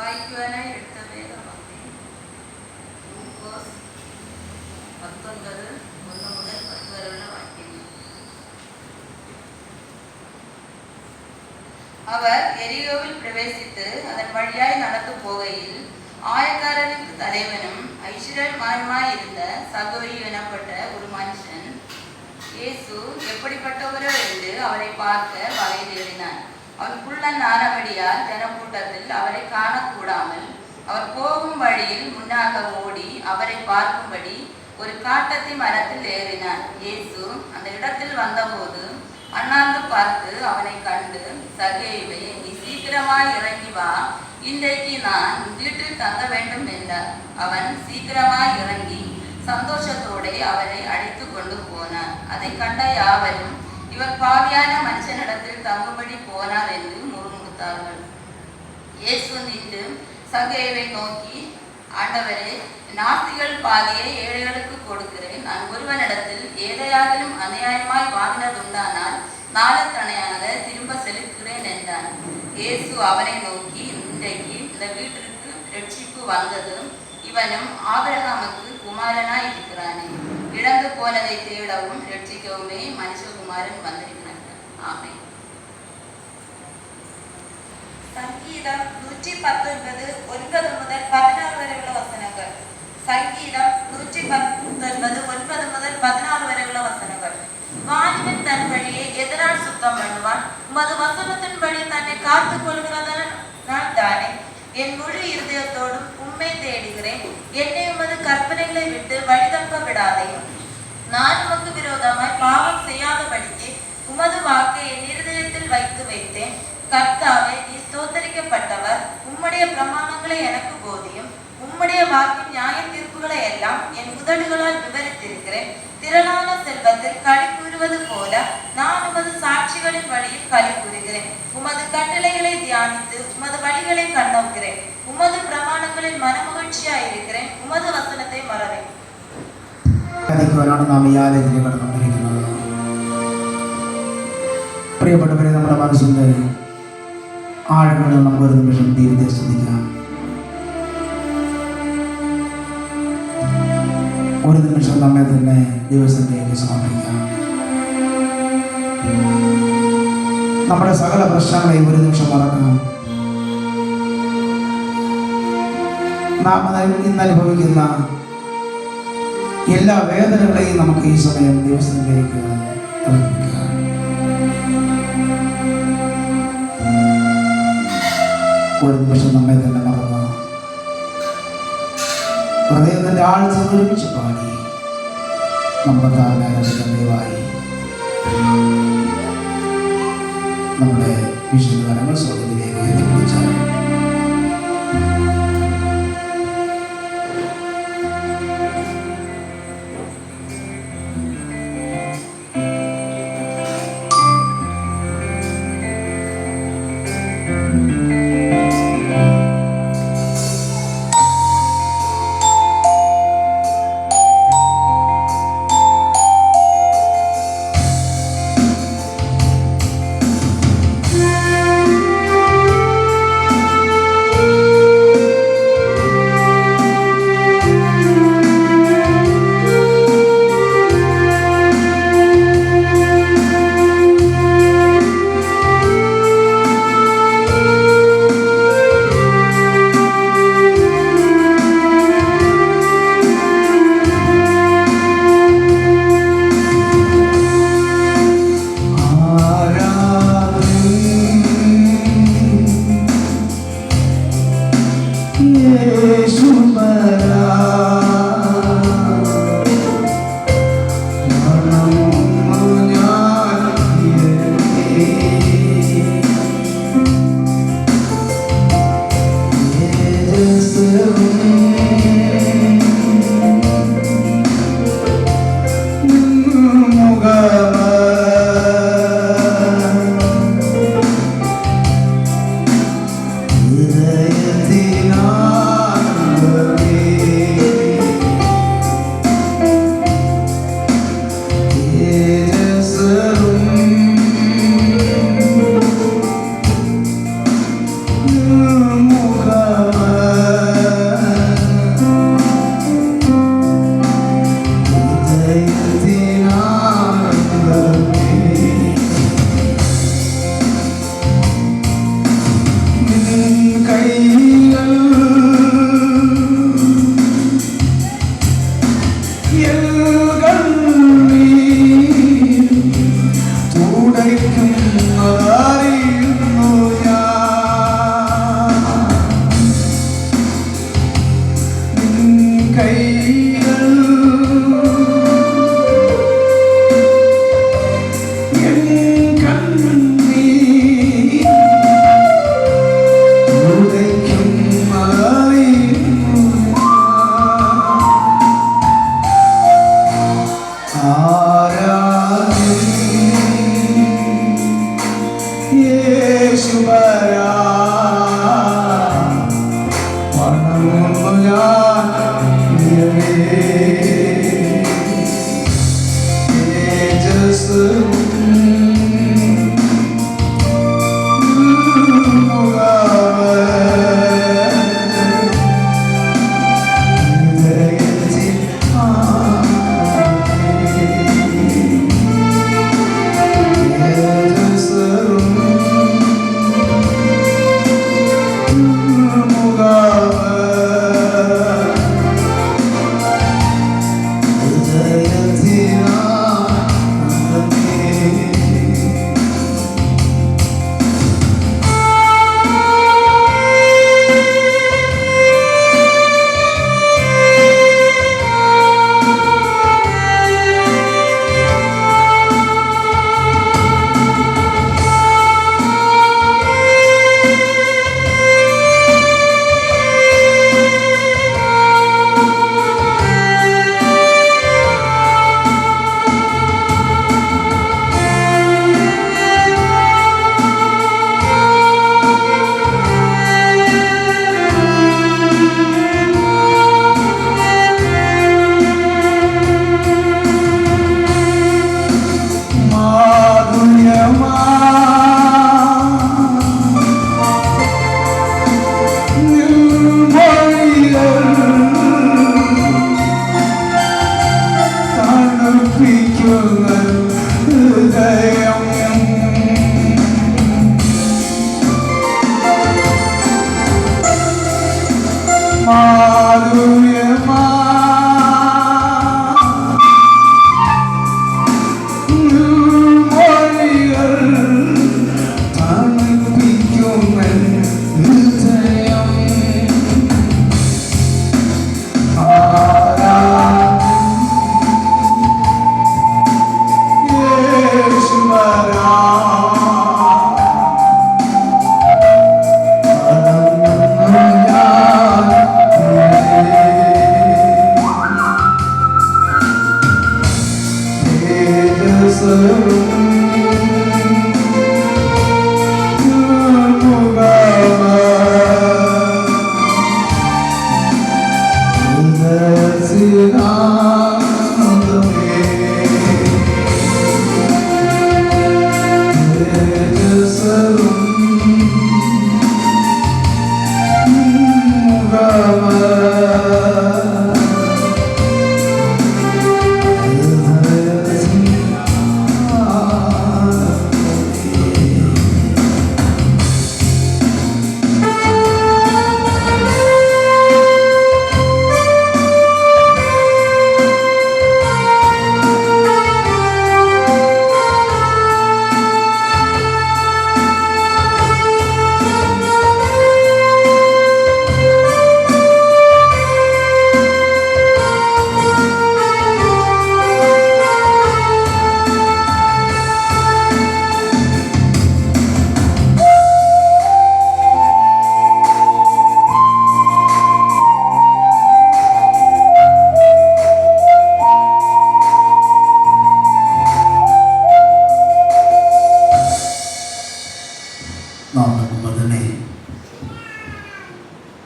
വായിക്കുവാനായി എടുത്ത വേദവാക്യം ലൂക്കോസ് 19:1 മുതൽ 10 വരെയുള്ള വാക്യങ്ങൾ. അവർ എരികോവിൽ പ്രവേശിച്ച് അതൻ വഴിയായി നടന്നു പോകയിൽ ആയക്കാരനുக்கு தலைவனும் ஐஸ்வர்யமாயிருந்த சகோயி எனப்பட்ட ஒரு மனுஷன் இயேசு எப்படிப்பட்டவரோ என்று அவரை பார்க்க வகை தேடினான். அவன் குள்ளன் ஆனபடியால் ஜனக்கூட்டத்தில் அவரை காணக்கூடாமல் அவர் போகும் வழியில் முன்னாக ஓடி அவரை பார்க்கும்படி ஒரு காட்டத்தி மரத்தில் ஏறினான். இயேசு அந்த இடத்தில் வந்தபோது அண்ணாந்து பார்த்து அவனை கண்டு, சகேயுவே, நீ சீக்கிரமாய் இறங்கி வா, இன்றைக்கு நான் வீட்டில் தங்க வேண்டும் என்றார். அவன் சீக்கிரமாய் இறங்கி சந்தோஷத்தோட அவரை அழைத்து கொண்டு போனார். அதை கண்ட யாவரும், இவர் பாவியான மனுஷனிடத்தில் தங்கும்படி போனார் என்று முறுமுறுத்தார்கள். இயேசு நின்று சகேயுவை நோக்கி, ஆண்டவரே, நாஸ்திகள் பாதியை ஏழைகளுக்கு கொடுக்கிறேன். நான் ஒருவனிடத்தில் ஏதையாகிலும் அநியாயமாய் வாங்கினதுண்டானால் நாளத்தனையாக திரும்ப செலுத்துகிறேன் என்றான். இயேசு அவனை நோக்கி, இன்றைக்கு இந்த வீட்டிற்கு ரட்சிப்பு வந்தது, இவனும் ஆபிரகாமுக்கு குமாரனாய் இருக்கிறானே. இழந்து போனதை தேடவும் ரட்சிக்கவுமே மனுஷகுமாரன் வந்திருக்கிறான். ஆமென். சங்கீதம் 119 9 முதல் 16 வரையுள்ள வசனங்கள். சங்கீதம் 119 9 முதல் 16 வரையுள்ள வசனங்கள். வாலிபன் தன் வழியை எதிரால் சுத்தம் பண்ணுவான், உமது வசனத்தின்படி தன்னை காத்துக் கொள்கிறதனால் தானே. என் முழு இருதயத்தோடும் உம்மை தேடுகிறேன், என்னை உமது கற்பனைகளை விட்டு வழிதப்ப விடாதையும். நான் உமக்கு விரோதமாய் பாவம் செய்யாதபடிக்கு உமது வாக்கை என் இருதயத்தில் வைத்து வைத்தேன். கர்த்தாவே, நீ ஸ்தோத்தரிக்கப்பட்டவர், உம்முடைய பிரமாணங்களை எனக்கு போதியும். உம்முடைய வாக்கின் நியாய தீர்ப்புகளை எல்லாம் என் உதடுகளால் விவரித்திருக்கிறேன். திரளான செல்வத்தில் களி கூறுவது போல நான் உமது சாட்சிகளின் வழியில் களி கூறுகிறேன். உமது கட்டளைகளை தியானித்து உமது வழிகளை கண்ணோக்கிறேன். உமது பிரமாணங்களில் மனமகிழ்ச்சியாயிருக்கிறேன். உமது வசனத்தை மறவேன். പ്രിയപ്പെട്ടവരെ, നമ്മുടെ മനസ്സിൻ്റെ ആഴങ്ങളിൽ നമുക്ക് ഒരു നിമിഷം ദൈവത്തെ സ്തുതിക്കാം. ഒരു നിമിഷം നമ്മെ തന്നെ ദൈവത്തിലേക്ക് സമർപ്പിക്കാം. നമ്മുടെ സകല പ്രശ്നങ്ങളെയും ഒരു നിമിഷം മറക്കാം. നാം ഇന്ന് അനുഭവിക്കുന്ന എല്ലാ വേദനകളെയും നമുക്ക് ഈ സമയം ദൈവത്തിലേക്ക് സമർപ്പിക്കാം. ഒരു നിമിഷം നമ്മെ തന്നെ മറന്ന് ഹൃദയത്തിൻ്റെ ആഴ്ച ഒരുമിച്ച് പാടി നമ്മുടെ താഴ്ന്നവായി നമ്മുടെ വിശുദ്ധങ്ങൾ സ്വർഗ്ഗത്തിലേക്ക് എത്തിപ്പിടിച്ചാൽ ഹൃദയത്തിനാ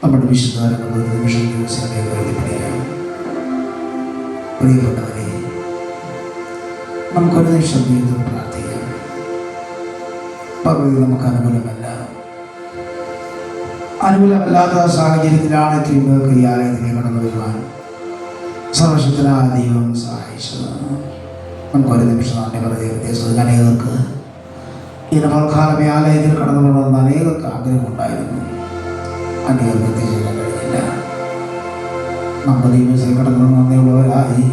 നമ്മുടെ വിശുദ്ധാരങ്ങൾ ഒരു നിമിഷം ദിവസത്തെ കരുതി പഠിക്കാം. പ്രിയപ്പെട്ടവരെ, നമുക്കൊരു നിമിഷം വീണ്ടും പ്രാർത്ഥിക്കാം. പകുതി നമുക്ക് അനുകൂലമല്ലാത്ത സാഹചര്യത്തിലാണ് തിരുമേക്ക് ഈ ആലയത്തിലേക്ക് കടന്നു വരുവാൻ സർവശക്തനായ ദൈവം സഹായിച്ചത്. നമുക്കൊരു നിമിഷം തന്നെ വെറുതെ വ്യത്യാസം. അനേകർക്ക് ഈ മഴക്കാലം ഈ ആലയത്തിൽ കടന്നു പോകണമെന്ന് അനേകർക്ക് ആഗ്രഹമുണ്ടായിരുന്നു. അനേകർക്ക് എത്തിച്ചേരാൻ കഴിഞ്ഞില്ല. നമ്മുടെ ദൈവത്തിൽ കടന്നു നന്ദിയുള്ളവരായി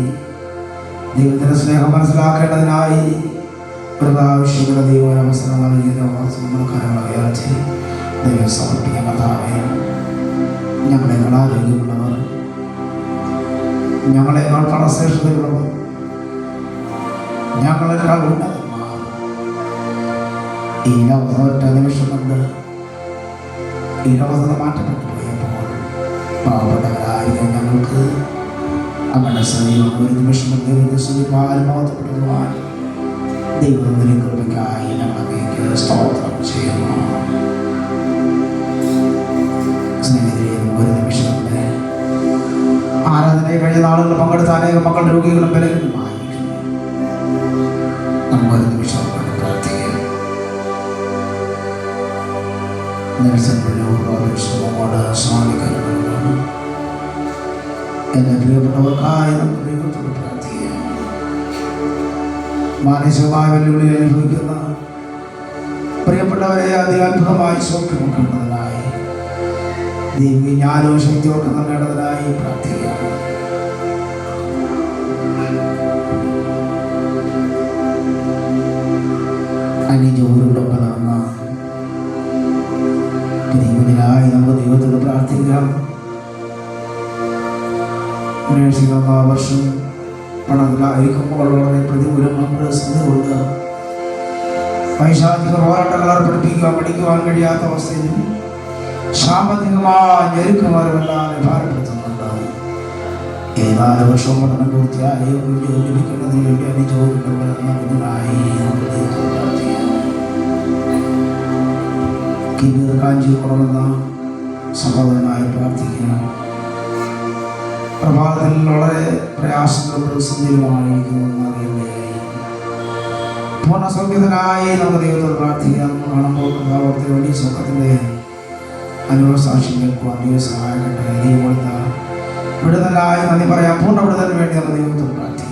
ദൈവത്തിൻ്റെ സ്നേഹം മനസ്സിലാക്കേണ്ടതിനായി ഒരു പ്രാവശ്യമുള്ള ദൈവം അവസരം നൽകിയ കരങ്ങൾ ഉയർത്തി ദൈവം സമർപ്പിക്കാൻ കർത്താവേ, ഞങ്ങളെക്കാൾ ആരോഗ്യമുള്ളവർ, ഞങ്ങളെക്കാൾ പണശ്രേഷ്ഠതയുള്ളവർ, ഞങ്ങളെക്കാൾ ഉന്നതന്മാർ ഈ ലോകം ഒറ്റ നിമിഷം കൊണ്ട് ഈ ലോകത്ത് മാറ്റപ്പെട്ടു പോയപ്പോൾ പാവപ്പെട്ടവരായിരിക്കും ഞങ്ങൾക്ക് അങ്ങനെ സമയം ഒരു നിമിഷം ദൈവത്തിനുവാൻ ദൈവത്തിൻ്റെ കൃപയ്ക്കായി ഞങ്ങൾക്ക് സ്തോത്രം ചെയ്യുന്നു. സ്നേഹിതരെ, ഒരു നിമിഷം ആരാധനയെ കഴിഞ്ഞ കഴിഞ്ഞ നാളുകൾ പങ്കെടുത്ത അനേക മക്കൾ രോഗികളും ബലഹീനമായിരിക്കുന്നു. നമുക്കൊരു നിമിഷം പ്രാർത്ഥിക്കാം. എന്നെ പ്രിയപ്പെട്ടവർക്കായി നമുക്ക് ദൈവത്തോട് പ്രാർത്ഥിക്കാം. മാനസികമായ വെല്ലുവിളി അനുഭവിക്കുന്ന പ്രിയപ്പെട്ടവരെ അതിഅത്ഭുതമായി സൗഖ്യമാക്കുന്നതിനായി ദൈവീയ ജ്ഞാനവും ശക്തിയൊക്കെ നൽകേണ്ടതിനായി പ്രാർത്ഥിക്കാം. അനുജോരുടെ കലർന്ന ദൈവത്തിനായി നമുക്ക് ദൈവത്തോട് പ്രാർത്ഥിക്കാം. നഴ്സിംഗ് 1 വർഷം പണത്തിലായിരിക്കുമ്പോൾ വളരെ പ്രതികൂലമായ പ്രതിസന്ധികൊണ്ട് പൈശാചിക പോരാട്ടങ്ങൾ ഏർപ്പെടുപ്പിക്കുവാൻ പഠിക്കുവാൻ കഴിയാത്ത അവസ്ഥയിൽ സാമ്പത്തികമായ ഞെരുക്കുമാരുമെല്ലാം ഭാരപ്പെടുത്തുന്നുണ്ട്. 4 വർഷം പഠനം പൂർത്തിയായി ജോലി ലഭിക്കുന്നതിന് വേണ്ടി അനുജോലിനായി കാഞ്ചിക്കുറവുന്ന സഹോദരനായി പ്രാർത്ഥിക്കണം. പ്രഭാതത്തിൽ വളരെ പ്രയാസങ്ങളും പ്രതിസന്ധിയിലുമായിരിക്കുമെന്ന് അറിയുകയായി പൂർണ്ണ സൗഖ്യത്തിനായി നമുക്ക് ദൈവത്തോട് പ്രാർത്ഥിക്കാം. കാണുമ്പോൾ കഥാവർത്തിന് വേണ്ടി സുഖത്തിൻ്റെ അനുഭവ സാക്ഷി കേൾക്കുവാൻ ദൈവം സഹായിക്കട്ടെ. ദൈവം കൊടുത്ത വിടുതലായി നന്ദി പറയാം. പൂർണ്ണ വിടുതലിന് വേണ്ടി നമുക്ക് ദൈവത്തോട് പ്രാർത്ഥിക്കാം.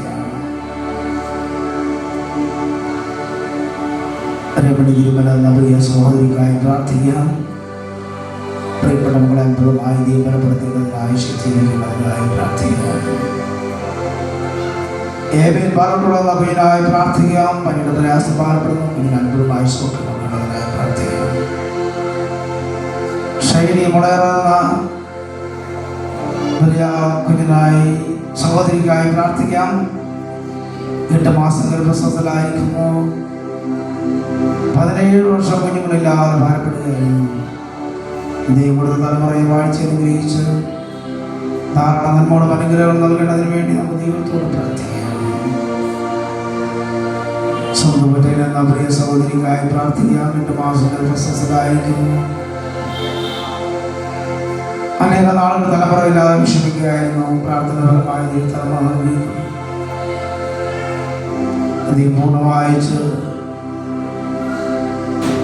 എന്ന പ്രിയ സഹോദരിക്കായി പ്രാർത്ഥിക്കാം. പ്രിയപ്പെട്ട മക്കളെ അത്ഭുതമായി ദൈവബലപ്പെടുത്തുന്നതിനായി ശക്തിയിലേക്കുന്നതിനായി പ്രാർത്ഥിക്കാം. ഏബേൽ പാലോട്ടുള്ള കുഞ്ഞിനായി പ്രാർത്ഥിക്കാം. പനിയുടെ പ്രയാസം പാലപ്പെടുന്ന കുഞ്ഞിന് അത്ഭുതമായി സൗഖ്യമാക്കുന്നതിനായി പ്രാർത്ഥിക്കാം. ശൈലി മുളയേറുന്ന വലിയ കുഞ്ഞിനായി സഹോദരിക്കായി പ്രാർത്ഥിക്കാം. 8 മാസം ഗർഭസ്ഥലായിരിക്കുന്നു. 17 വർഷം കുഞ്ഞുങ്ങളില്ലാതെ ഭാരപ്പെടുകയായിരുന്നു. ദൈവം കൊടുത്ത തലമുറയെ വാഴ്ച അനുഗ്രഹിച്ച് ധാരാളം നന്മയോടും അനുഗ്രഹം നൽകേണ്ടതിന് വേണ്ടി നമുക്ക് ദൈവത്തോട് പ്രാർത്ഥിക്കാം. സ്വന്തം പറ്റയിൽ എന്ന പ്രിയ സഹോദരിക്കായി പ്രാർത്ഥിക്കാം. 8 മാസം ഗർഭസ്ഥലായിരിക്കുന്നു. അനേക നാളുകൾ തലമുറയില്ലാതെ വിഷമിക്കുകയായിരുന്നു. പ്രാർത്ഥനാപരമായ തലമുറ അനുഗ്രഹിക്കുന്നു. അതീ പൂർണ്ണമായിച്ച്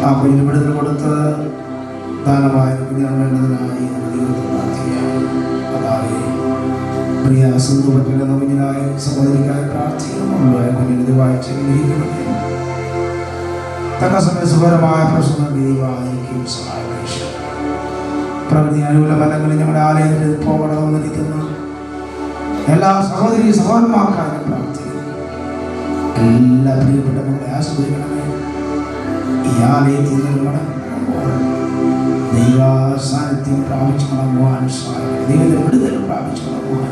ആ കുഞ്ഞിന് വിടുതൽ കൊടുത്ത് ദാനമായ വേണ്ടതിനായി പ്രാർത്ഥിക്കാം. അതായത് പ്രിയ സിന്ധു പറ്റുന്ന കുഞ്ഞിനായി സഹോദരിക്കായി പ്രാർത്ഥിക്കുന്നു. കുഞ്ഞിന് വായിച്ച് തക്ക സമയ സുഖകരമായ പ്രശ്നം ദൈവമായിരിക്കും സഹായിക്കും. പ്രകൃതി അനുകൂല ഫലങ്ങളിൽ ഞങ്ങളുടെ ആലയത്തിൽ പോകണമെന്നിരിക്കുന്ന എല്ലാ സഹോദരി സഹോദരന്മാർക്കാരും പ്രാർത്ഥിക്കുന്നു. എല്ലാ പ്രിയപ്പെട്ട മക്കളെ ആസ്വദിക്കണമേ. ഈ ആലയത്തിൽ ദൈവ സാന്നിധ്യം പ്രാപിച്ചു മടങ്ങുവാൻ സഹായിക്കും. ദൈവത്തെ വിടുതൽ പ്രാപിച്ചു മടങ്ങുവാൻ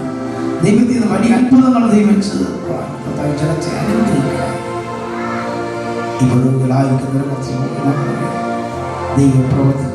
ദൈവത്തിൽ നിന്ന് വലിയ അത്ഭുതങ്ങൾ ദൈവിച്ച് ജനത്തെ അനുഗ്രഹിക്കണം. ഈ വിടുതലായിരിക്കുന്നതിനെ കുറിച്ച് ദൈവം പ്രവർത്തിക്കും.